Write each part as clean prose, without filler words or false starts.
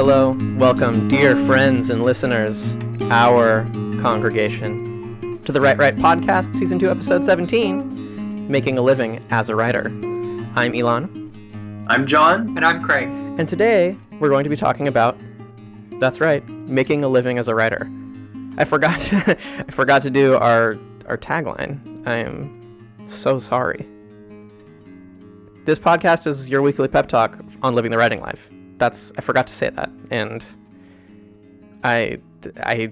hello. Welcome, dear friends and listeners, our congregation, to the Right Podcast, Season 2, Episode 17, Making a Living as a Writer. I'm Elon. I'm John. And I'm Craig. And today, we're going to be talking about, that's right, making a living as a writer. I forgot to do our tagline. I am so sorry. This podcast is your weekly pep talk on living the writing life. I forgot to say that, and I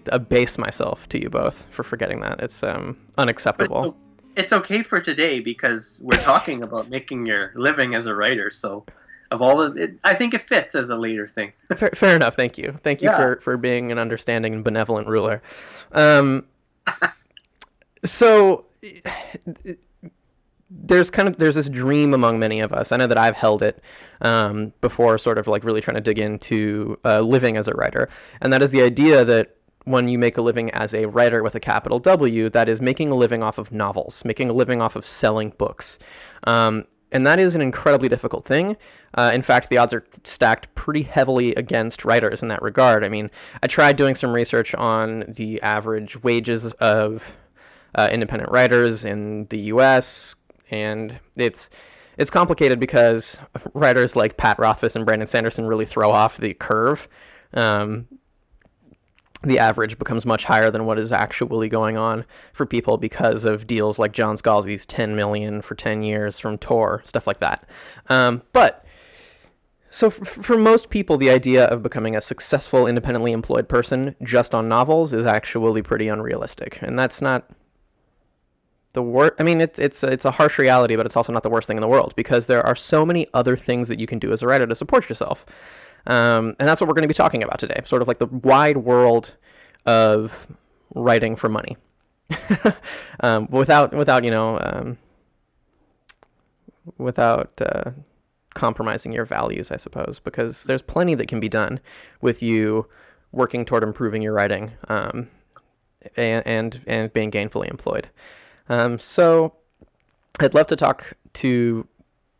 abase myself to you both for forgetting that. It's unacceptable. It's okay for today because we're talking about making your living as a writer. So, of all of it, I think it fits as a later thing. Fair enough. Thank you. Thank you for being an understanding and benevolent ruler. So there's this dream among many of us. I know that I've held it before, sort of like really trying to dig into living as a writer, and that is the idea that when you make a living as a writer with a capital W, that is making a living off of novels, making a living off of selling books. And that is an incredibly difficult thing. In fact, the odds are stacked pretty heavily against writers in that regard. I mean, I tried doing some research on the average wages of independent writers in the U.S., and it's complicated because writers like Pat Rothfuss and Brandon Sanderson really throw off the curve. The average becomes much higher than what is actually going on for people because of deals like John Scalzi's $10 million for 10 years from Tor, stuff like that. But so for most people, the idea of becoming a successful, independently employed person just on novels is actually pretty unrealistic, and that's not the worst. I mean, it's a harsh reality, but it's also not the worst thing in the world because there are so many other things that you can do as a writer to support yourself. And that's what we're going to be talking about today, sort of like the wide world of writing for money, without compromising your values, I suppose, because there's plenty that can be done with you working toward improving your writing, and being gainfully employed. So I'd love to talk to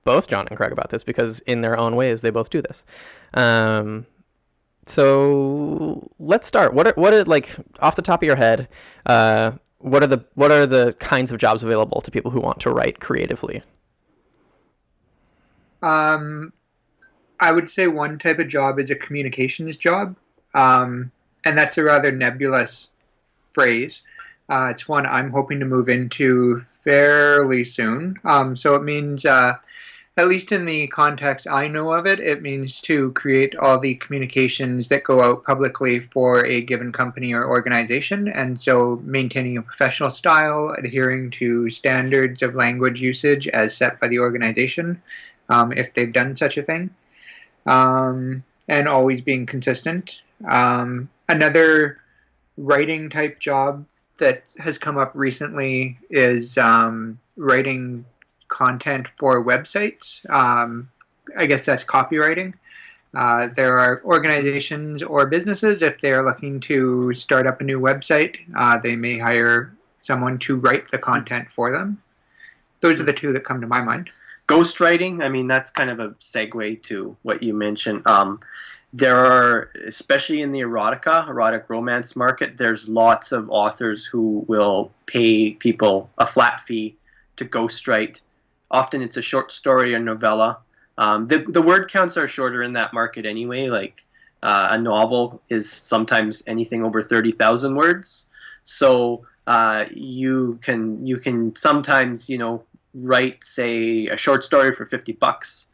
both John and Craig about this because in their own ways they both do this. So let's start. What are like off the top of your head? What are the kinds of jobs available to people who want to write creatively? I would say one type of job is a communications job, and that's a rather nebulous phrase. It's one I'm hoping to move into fairly soon. So it means, at least in the context I know of it, it means to create all the communications that go out publicly for a given company or organization. And so maintaining a professional style, adhering to standards of language usage as set by the organization, if they've done such a thing, and always being consistent. Another writing type job that has come up recently is writing content for websites. I guess that's copywriting. There are organizations or businesses, if they're looking to start up a new website, they may hire someone to write the content for them. Those are the two that come to my mind. Ghostwriting, I mean, that's kind of a segue to what you mentioned. There are, especially in the erotic romance market, there's lots of authors who will pay people a flat fee to ghostwrite. Often it's a short story or novella. The word counts are shorter in that market anyway. Like a novel is sometimes anything over 30,000 words. So you can sometimes write, say, a short story for $50.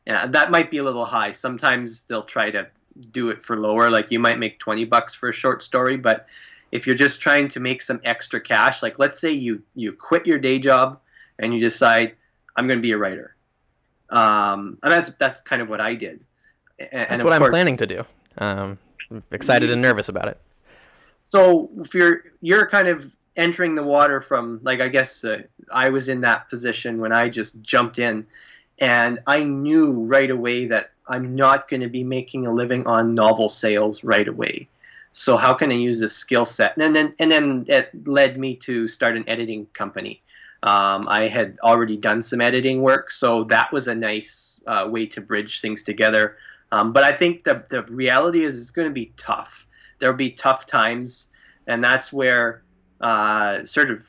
Yeah, that might be a little high. Sometimes they'll try to do it for lower. Like you might make $20 for a short story, but if you're just trying to make some extra cash, like let's say you quit your day job and you decide I'm going to be a writer. And that's kind of what I did. And that's what I'm planning to do. I'm excited and nervous about it. So if you're kind of entering the water from, like, I guess I was in that position when I just jumped in. And I knew right away that I'm not going to be making a living on novel sales right away. So how can I use this skill set? And then it led me to start an editing company. I had already done some editing work, so that was a nice way to bridge things together. But I think the reality is it's going to be tough. There'll be tough times, and that's where sort of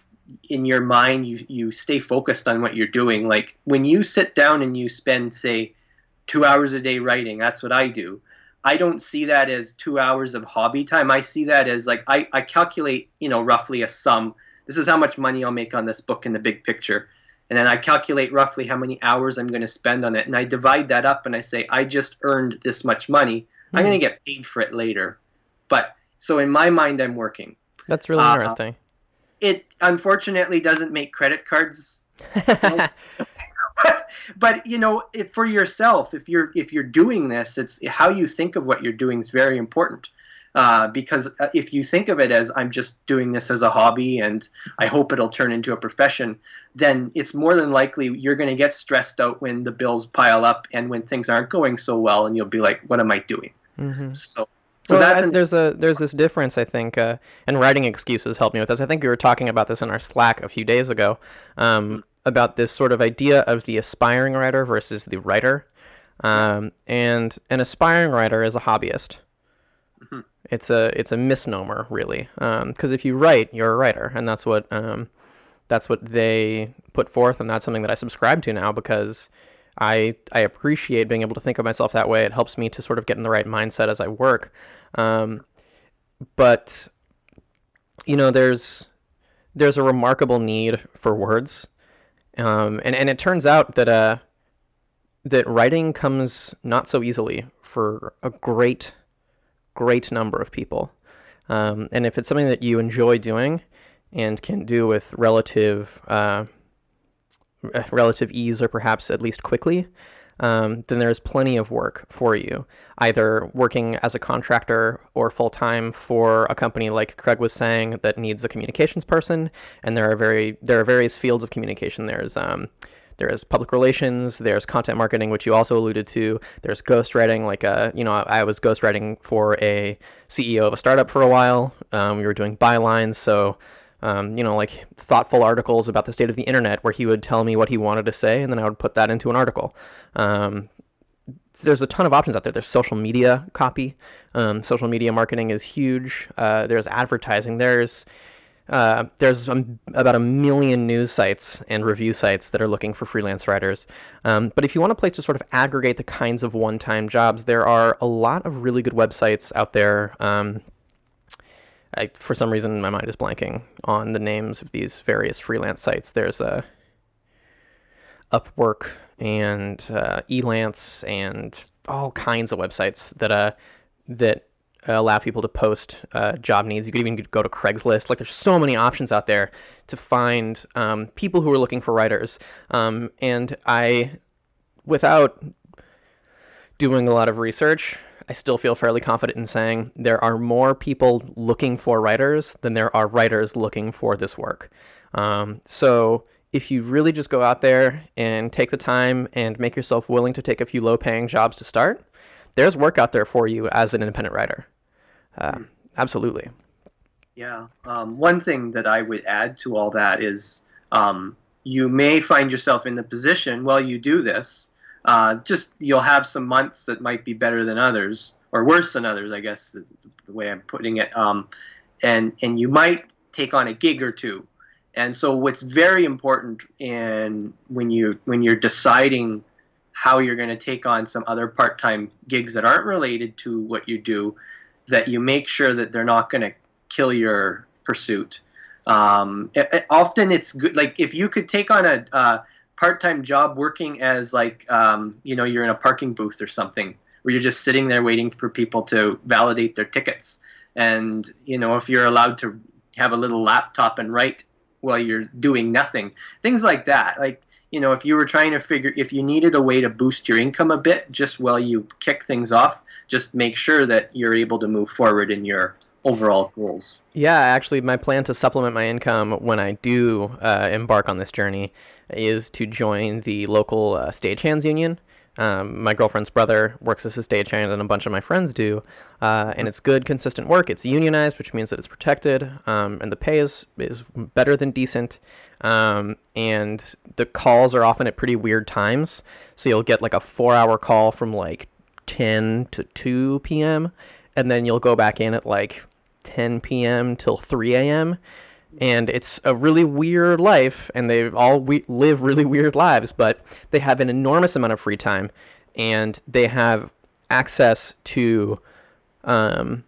in your mind you stay focused on what you're doing. Like when you sit down and you spend, say, 2 hours a day writing, that's what I do. I don't see that as 2 hours of hobby time. I see that as like I calculate, roughly a sum. This is how much money I'll make on this book in the big picture. And then I calculate roughly how many hours I'm going to spend on it. And I divide that up and I say, I just earned this much money. I'm going to get paid for it later. But so in my mind, I'm working. That's really interesting. It unfortunately doesn't make credit cards. But if for yourself, if you're doing this, it's how you think of what you're doing is very important. Because if you think of it as I'm just doing this as a hobby and I hope it'll turn into a profession, then it's more than likely you're going to get stressed out when the bills pile up and when things aren't going so well, and you'll be like, "What am I doing?" Mm-hmm. So well, there's this difference, I think, and writing excuses helped me with this. I think we were talking about this in our Slack a few days ago, about this sort of idea of the aspiring writer versus the writer. And an aspiring writer is a hobbyist. Mm-hmm. It's a misnomer, really, because if you write, you're a writer, and that's what they put forth, and that's something that I subscribe to now because I appreciate being able to think of myself that way. It helps me to sort of get in the right mindset as I work. But there's a remarkable need for words, and it turns out that writing comes not so easily for a great number of people. And if it's something that you enjoy doing and can do with relative ease, or perhaps at least quickly, then there's plenty of work for you, either working as a contractor or full-time for a company like Craig was saying that needs a communications person. And there are various fields of communication. There's public relations, there's content marketing, which you also alluded to. There's ghostwriting, like I was ghostwriting for a CEO of a startup for a while. We were doing bylines, so like thoughtful articles about the state of the internet, where he would tell me what he wanted to say, and then I would put that into an article. There's a ton of options out there. There's social media copy. Social media marketing is huge. There's advertising. There's about 1 million news sites and review sites that are looking for freelance writers. But if you want a place to sort of aggregate the kinds of one-time jobs, there are a lot of really good websites out there. For some reason, my mind is blanking on the names of these various freelance sites. There's Upwork and Elance and all kinds of websites that allow people to post job needs. You could even go to Craigslist. Like, there's so many options out there to find people who are looking for writers. And without doing a lot of research, I still feel fairly confident in saying there are more people looking for writers than there are writers looking for this work. So if you really just go out there and take the time and make yourself willing to take a few low-paying jobs to start, there's work out there for you as an independent writer. Absolutely. Yeah. One thing that I would add to all that is you may find yourself in the position while you do this. You'll have some months that might be better than others, or worse than others, I guess is the way I'm putting it. And you might take on a gig or two. And so what's very important when you're deciding how you're going to take on some other part-time gigs that aren't related to what you do, that you make sure that they're not going to kill your pursuit. Often it's good, like if you could take on a part-time job working as you're in a parking booth or something, where you're just sitting there waiting for people to validate their tickets. And, if you're allowed to have a little laptop and write while you're doing nothing, things like that. Like, if you were trying to figure, if you needed a way to boost your income a bit just while you kick things off, just make sure that you're able to move forward in your overall goals. Yeah, actually, my plan to supplement my income when I do embark on this journey is to join the local stagehands union. My girlfriend's brother works as a stagehand, and a bunch of my friends do. And it's good, consistent work. It's unionized, which means that it's protected, and the pay is better than decent. And the calls are often at pretty weird times. So you'll get like a 4-hour call from like 10 to 2 p.m. and then you'll go back in at like 10 p.m. till 3 a.m. And it's a really weird life, and they all live really weird lives, but they have an enormous amount of free time, and they have access to um,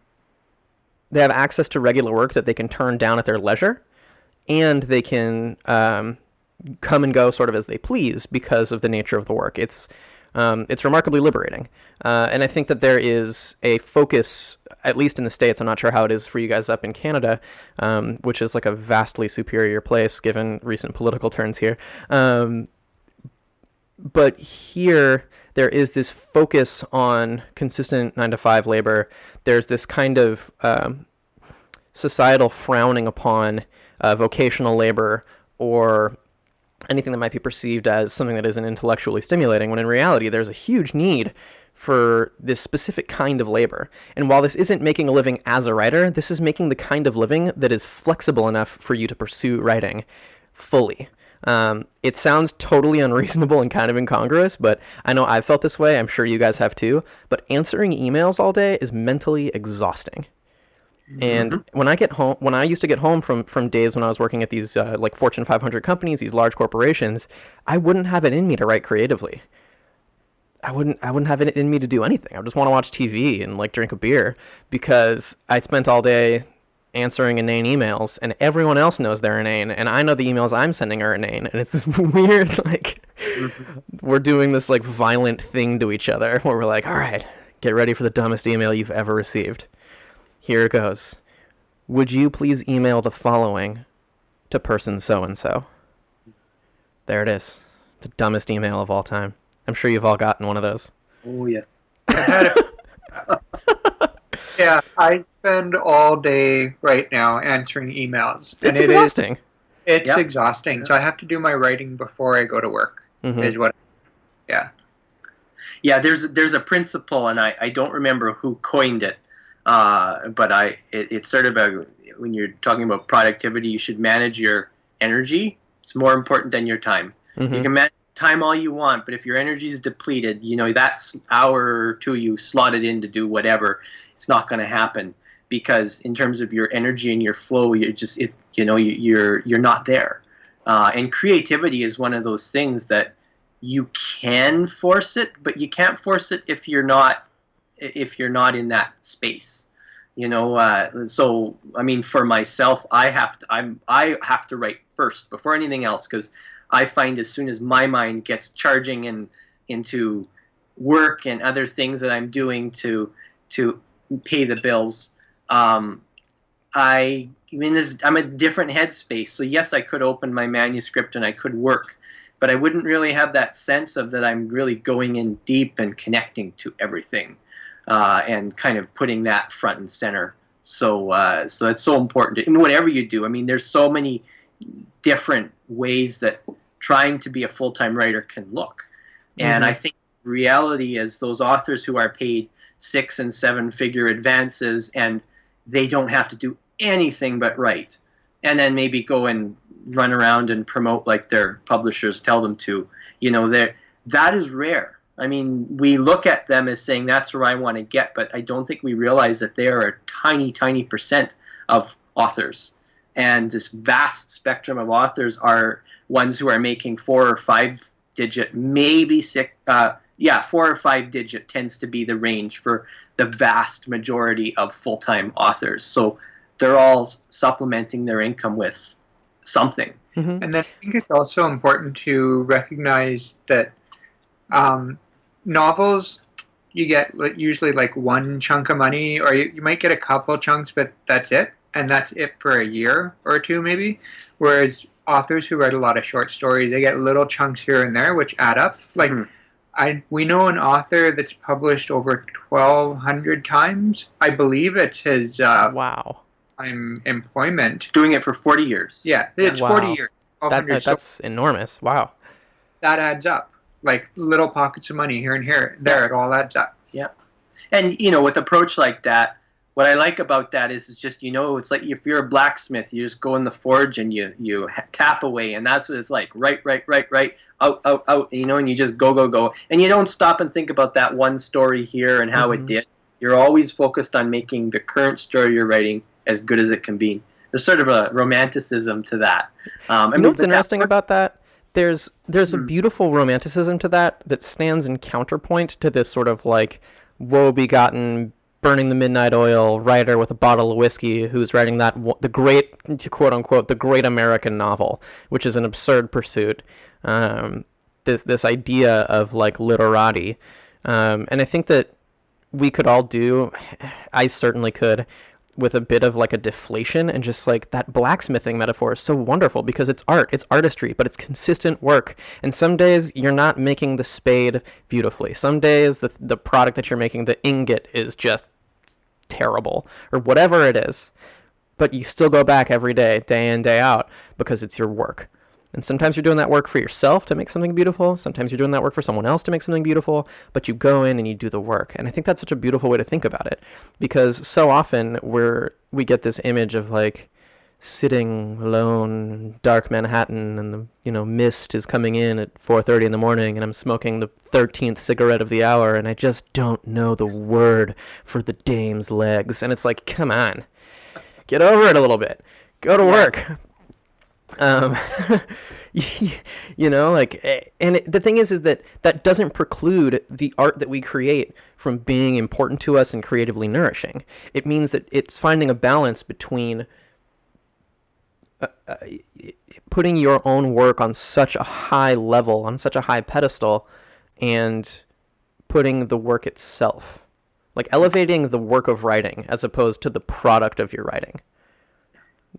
regular work that they can turn down at their leisure, and they can come and go sort of as they please because of the nature of the work. It's remarkably liberating, and I think that there is a focus, at least in the States. I'm not sure how it is for you guys up in Canada, which is like a vastly superior place given recent political turns here. But here there is this focus on consistent 9 to 5 labor. There's this kind of societal frowning upon vocational labor or anything that might be perceived as something that isn't intellectually stimulating, when in reality there's a huge need for this specific kind of labor. And while this isn't making a living as a writer, this is making the kind of living that is flexible enough for you to pursue writing fully. It sounds totally unreasonable and kind of incongruous, but I know I've felt this way. I'm sure you guys have too. But answering emails all day is mentally exhausting. And when I used to get home from days when I was working at these like Fortune 500 companies, these large corporations, I wouldn't have it in me to write creatively. I wouldn't have it in me to do anything. I would just want to watch TV and like drink a beer because I'd spent all day answering inane emails, and everyone else knows they're inane, and I know the emails I'm sending are inane, and it's this weird, like, we're doing this like violent thing to each other where we're like, all right, get ready for the dumbest email you've ever received. Here it goes. Would you please email the following to person so-and-so? There it is. The dumbest email of all time. I'm sure you've all gotten one of those. Oh, yes. Yeah, I spend all day right now answering emails. It's exhausting. It's exhausting. So I have to do my writing before I go to work. Is what. Yeah. Yeah, there's a principle, and I don't remember who coined it, but it's sort of when you're talking about productivity, you should manage your energy. It's more important than your time. You can manage time all you want, but if your energy is depleted, that hour or two you slotted in to do whatever, it's not going to happen, because in terms of your energy and your flow, you're not there. And creativity is one of those things that you can force it, but you can't force it if you're not in that space. So I mean, for myself, I have to write first before anything else, because I find as soon as my mind gets charging into work and other things that I'm doing to pay the bills, I'm a different headspace. So yes, I could open my manuscript and I could work, but I wouldn't really have that sense of that I'm really going in deep and connecting to everything, and kind of putting that front and center. So it's so important in whatever you do. I mean, there's so many different ways that trying to be a full-time writer can look. And I think reality is those authors who are paid 6- and 7-figure advances, and they don't have to do anything but write, and then maybe go and run around and promote like their publishers tell them to. That is rare. I mean, we look at them as saying that's where I want to get, but I don't think we realize that they are a tiny, tiny percent of authors. And this vast spectrum of authors are ones who are making 4 or 5 digit, maybe 6, 4 or 5 digit tends to be the range for the vast majority of full-time authors. So they're all supplementing their income with something. And then I think it's also important to recognize that novels, you get usually like one chunk of money, or you might get a couple chunks, but that's it. And that's it for a year or two maybe. Whereas authors who write a lot of short stories, they get little chunks here and there, which add up. Like we know an author that's published over 1,200 times. I believe it's his employment. Doing it for 40 years. Yeah, it's 40 years. That's enormous. Wow. That adds up. Like little pockets of money here and there. It all adds up. Yeah. And, with approach like that, what I like about that is it's just, it's like if you're a blacksmith, you just go in the forge and you tap away, and that's what it's like. Right, out, out, out, and you just go, go, go, and you don't stop and think about that one story here and how it Hmm. did. You're always focused on making the current story you're writing as good as it can be. There's sort of a romanticism to that. I You know mean, what's but that interesting works. about that? There's a Hmm. beautiful romanticism to that stands in counterpoint to this sort of like woe-begotten, burning the midnight oil writer with a bottle of whiskey who's writing the great, quote unquote, the great American novel, which is an absurd pursuit. Um, this idea of like literati, and I think that we could all do, I certainly could, with a bit of like a deflation, and just like that blacksmithing metaphor is so wonderful because it's art, it's artistry, but it's consistent work. And some days you're not making the spade beautifully. Some days the product that you're making, the ingot, is just terrible or whatever it is. But you still go back every day in, day out, because it's your work. And sometimes you're doing that work for yourself to make something beautiful. Sometimes you're doing that work for someone else to make something beautiful. But you go in and you do the work. And I think that's such a beautiful way to think about it, because so often we get this image of like sitting alone in dark Manhattan, and the mist is coming in at 4:30 in the morning, and I'm smoking the 13th cigarette of the hour, and I just don't know the word for the dame's legs. And it's like, come on, get over it a little bit. Go to Yeah. work. Um, the thing is that that doesn't preclude the art that we create from being important to us and creatively nourishing. It means that it's finding a balance between uh, uh, putting your own work on such a high level, on such a high pedestal, and putting the work itself, like elevating the work of writing as opposed to the product of your writing.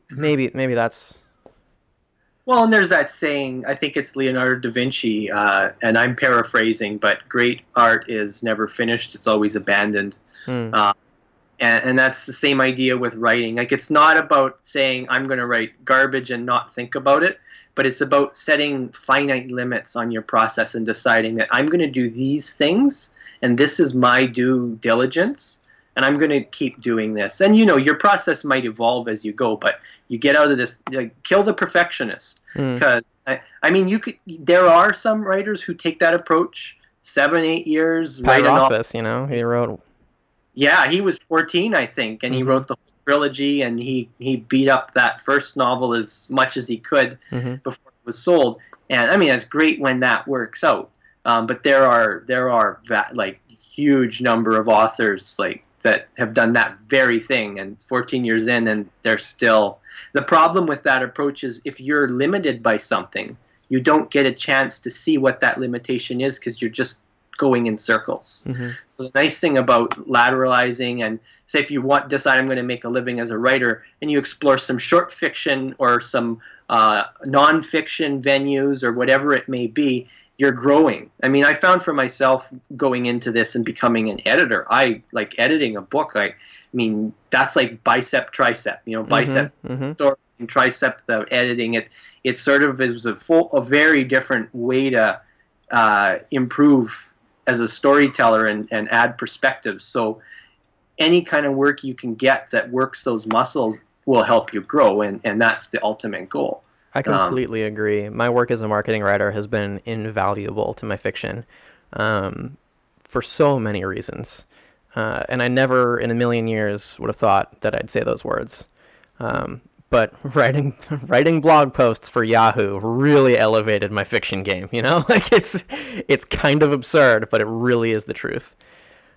Maybe that's. Well, and there's that saying, I think it's Leonardo da Vinci, and I'm paraphrasing, but great art is never finished, it's always abandoned. Hmm. Uh, and that's the same idea with writing. Like, it's not about saying, I'm going to write garbage and not think about it, but it's about setting finite limits on your process and deciding that I'm going to do these things, and this is my due diligence, and I'm going to keep doing this. And your process might evolve as you go, but you get out of this, like, kill the perfectionist. Hmm. Because I mean, there are some writers who take that approach, 7, 8 years, write a novel. Pyrophus, he wrote. Yeah, he was 14, I think, and he Hmm. wrote the whole trilogy, and he beat up that first novel as much as he could Hmm. before it was sold. And I mean, that's great when that works out. But there are like huge number of authors like that have done that very thing, and 14 years in, and they're still. The problem with that approach is if you're limited by something, you don't get a chance to see what that limitation is because you're just going in circles. Hmm. So the nice thing about lateralizing, and say if you decide I'm going to make a living as a writer, and you explore some short fiction or some nonfiction venues or whatever it may be, you're growing. I mean, I found for myself going into this and becoming an editor, I like editing a book. I mean, that's like bicep, tricep, Hmm. bicep Hmm. story and tricep the editing. It sort of is a very different way to improve as a storyteller and add perspective. So any kind of work you can get that works those muscles will help you grow, and that's the ultimate goal. I Um, completely agree. My work as a marketing writer has been invaluable to my fiction, um, for so many reasons. And I never in a million years would have thought that I'd say those words. But writing blog posts for Yahoo really elevated my fiction game. Like it's kind of absurd, but it really is the truth.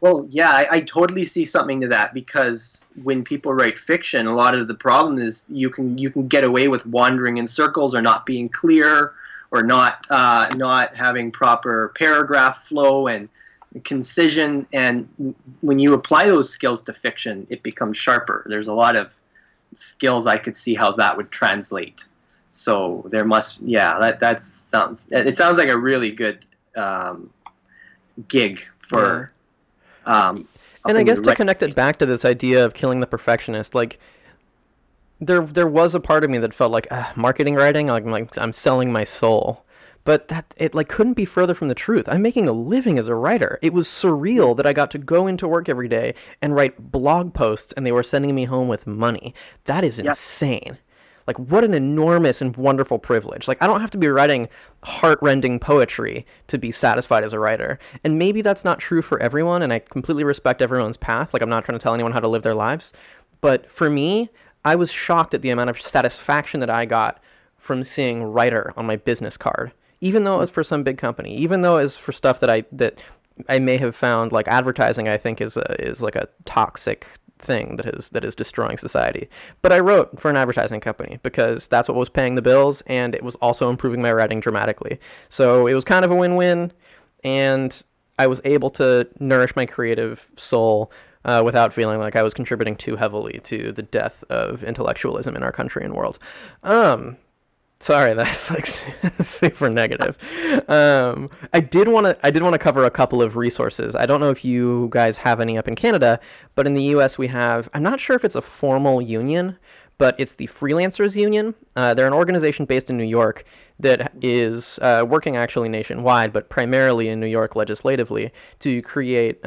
well, yeah, I totally see something to that because when people write fiction, a lot of the problem is you can get away with wandering in circles or not being clear or not having proper paragraph flow and concision. And when you apply those skills to fiction, it becomes sharper. There's a lot of skills I could see how that would translate. So there must, yeah, that sounds. It sounds like a really good gig Yeah. for And I upping guess your to right. connect it back to this idea of killing the perfectionist, like there was a part of me that felt like marketing writing, like I'm selling my soul. But that it like couldn't be further from the truth. I'm making a living as a writer. It was surreal that I got to go into work every day and write blog posts and they were sending me home with money. That is Yeah. insane. Like what an enormous and wonderful privilege. Like I don't have to be writing heart-rending poetry to be satisfied as a writer. And maybe that's not true for everyone and I completely respect everyone's path. Like I'm not trying to tell anyone how to live their lives. But for me, I was shocked at the amount of satisfaction that I got from seeing writer on my business card, even though it was for some big company, even though it was for stuff that I may have found like advertising. I think is like a toxic thing that is destroying society. But I wrote for an advertising company because that's what was paying the bills, and it was also improving my writing dramatically. So it was kind of a win-win, and I was able to nourish my creative soul without feeling like I was contributing too heavily to the death of intellectualism in our country and world. Sorry, that's like super negative. I did want to cover a couple of resources. I don't know if you guys have any up in Canada, but in the U.S. we have. I'm not sure if it's a formal union, but it's the Freelancers Union. They're an organization based in New York that is working actually nationwide, but primarily in New York legislatively to create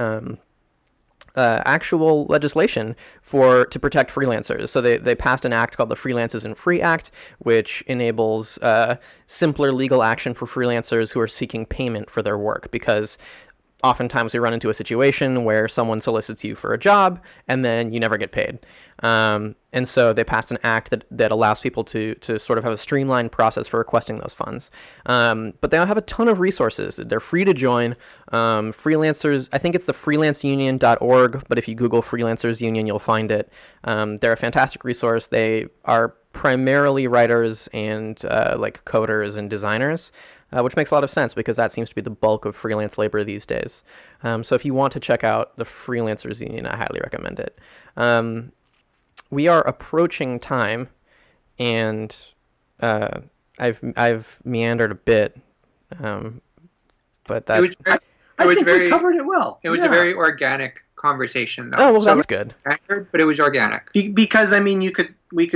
actual legislation to protect freelancers. So they passed an act called the Freelancers and Free Act, which enables simpler legal action for freelancers who are seeking payment for their work, because oftentimes we run into a situation where someone solicits you for a job and then you never get paid. And so they passed an act that allows people to sort of have a streamlined process for requesting those funds. But they have a ton of resources. They're free to join. Freelancers, I think it's the freelanceunion.org, but if you Google Freelancers Union, you'll find it. They're a fantastic resource. They are primarily writers and like coders and designers. Which makes a lot of sense because that seems to be the bulk of freelance labor these days. So if you want to check out the Freelancers Union, I highly recommend it. We are approaching time, and I've meandered a bit, but that. I think we covered it well. It was a very organic conversation, though. Oh well, So that's good. but it was organic. Because I mean, we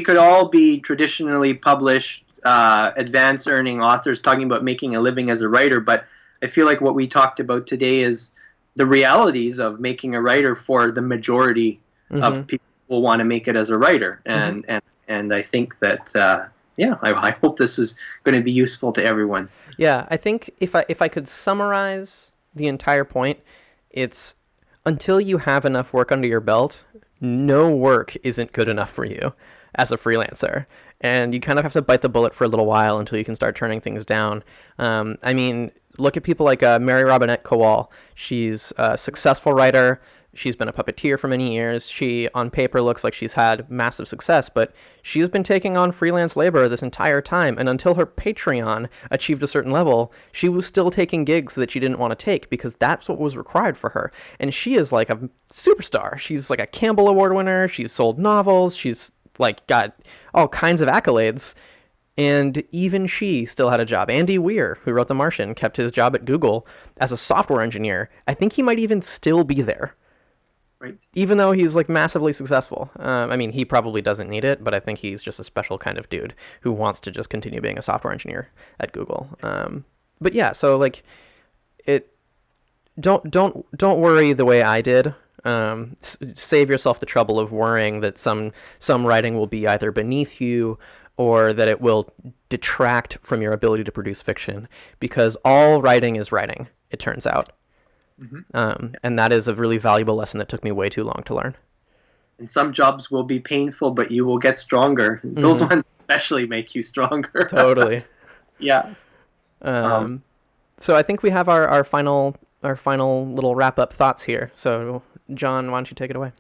could all be traditionally published advanced earning authors talking about making a living as a writer, but I feel like what we talked about today is the realities of making a writer for the majority of people who want to make it as a writer, and I think that I hope this is going to be useful to everyone. Yeah, I think if I could summarize the entire point, it's until you have enough work under your belt, no work isn't good enough for you as a freelancer. And you kind of have to bite the bullet for a little while until you can start turning things down. I mean, look at people like Mary Robinette Kowal. She's a successful writer. She's been a puppeteer for many years. She, on paper, looks like she's had massive success, but she's been taking on freelance labor this entire time. And until her Patreon achieved a certain level, she was still taking gigs that she didn't want to take because that's what was required for her. And she is like a superstar. She's like a Campbell Award winner. She's sold novels. She's like got all kinds of accolades, and even she still had a job. Andy Weir, who wrote The Martian, kept his job at Google as a software engineer. I think he might even still be there, Right. even though he's like massively successful. I mean, he probably doesn't need it, but I think he's just a special kind of dude who wants to just continue being a software engineer at Google. But yeah, so like it don't worry the way I did. Save yourself the trouble of worrying that some writing will be either beneath you or that it will detract from your ability to produce fiction, because all writing is writing, it turns out. And that is a really valuable lesson that took me way too long to learn. And some jobs will be painful, but you will get stronger. Those ones especially make you stronger. Totally. Yeah. So I think we have our final little wrap-up thoughts here. So, John, why don't you take it away?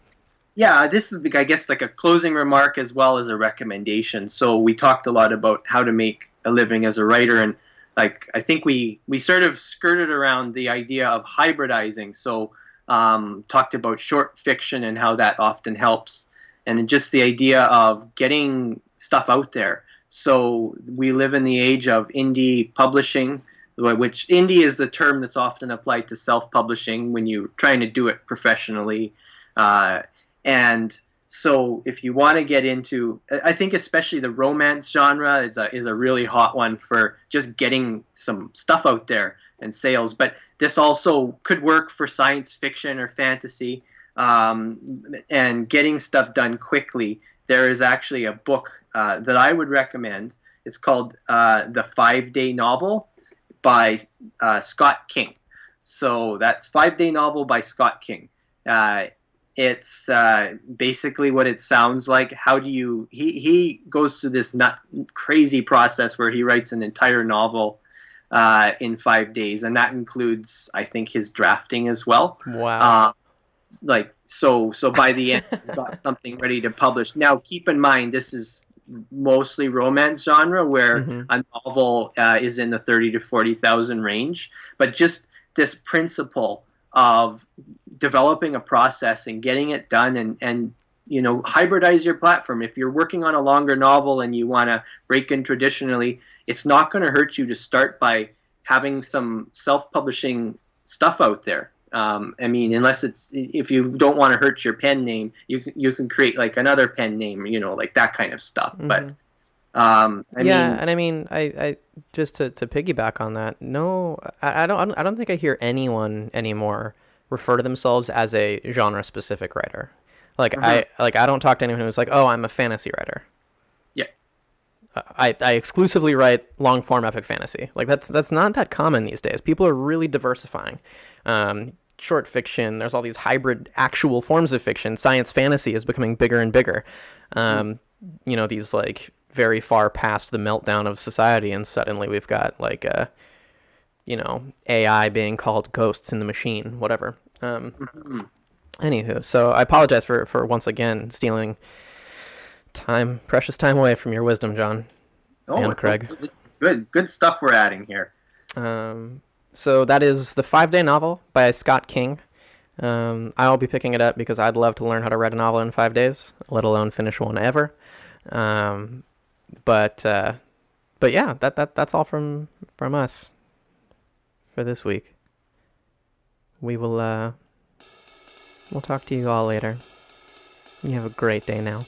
Yeah, this is, I guess, like a closing remark as well as a recommendation. So we talked a lot about how to make a living as a writer, and like I think we sort of skirted around the idea of hybridizing. So talked about short fiction and how that often helps, and just the idea of getting stuff out there. So we live in the age of indie publishing, which indie is the term that's often applied to self-publishing when you're trying to do it professionally. And So if you want to get into, I think especially the romance genre is a really hot one for just getting some stuff out there and sales. But this also could work for science fiction or fantasy, and getting stuff done quickly. There is actually a book that I would recommend. It's called The 5 Day Novel by Scott King. So that's 5 Day Novel by Scott King. It's basically what it sounds like. How do you? He goes through this crazy process where he writes an entire novel in 5 days, and that includes, I think, his drafting as well. Wow. So by the end, he's got something ready to publish. Now, keep in mind, this is mostly romance genre, where a novel is in the 30 to 40,000 range. But just this principle of developing a process and getting it done, and hybridize your platform. If you're working on a longer novel and you want to break in traditionally, it's not going to hurt you to start by having some self-publishing stuff out there. I mean, if you don't want to hurt your pen name, you can create like another pen name, like that kind of stuff. But I just to piggyback on that, no, I don't think I hear anyone anymore refer to themselves as a genre specific writer. Like I don't talk to anyone who's like, oh, I'm a fantasy writer. Yeah. I exclusively write long form epic fantasy. Like that's not that common these days. People are really diversifying. Short fiction, there's all these hybrid actual forms of fiction. Science fantasy is becoming bigger and bigger. These like very far past the meltdown of society, and suddenly we've got like AI being called ghosts in the machine, whatever. Anywho, so I apologize for once again stealing precious time away from your wisdom, John. And Craig. This is good stuff we're adding here. So that is The 5 Day Novel by Scott King. I'll be picking it up because I'd love to learn how to write a novel in 5 days, let alone finish one ever. But yeah, that's all from us for this week. We'll talk to you all later. You have a great day now.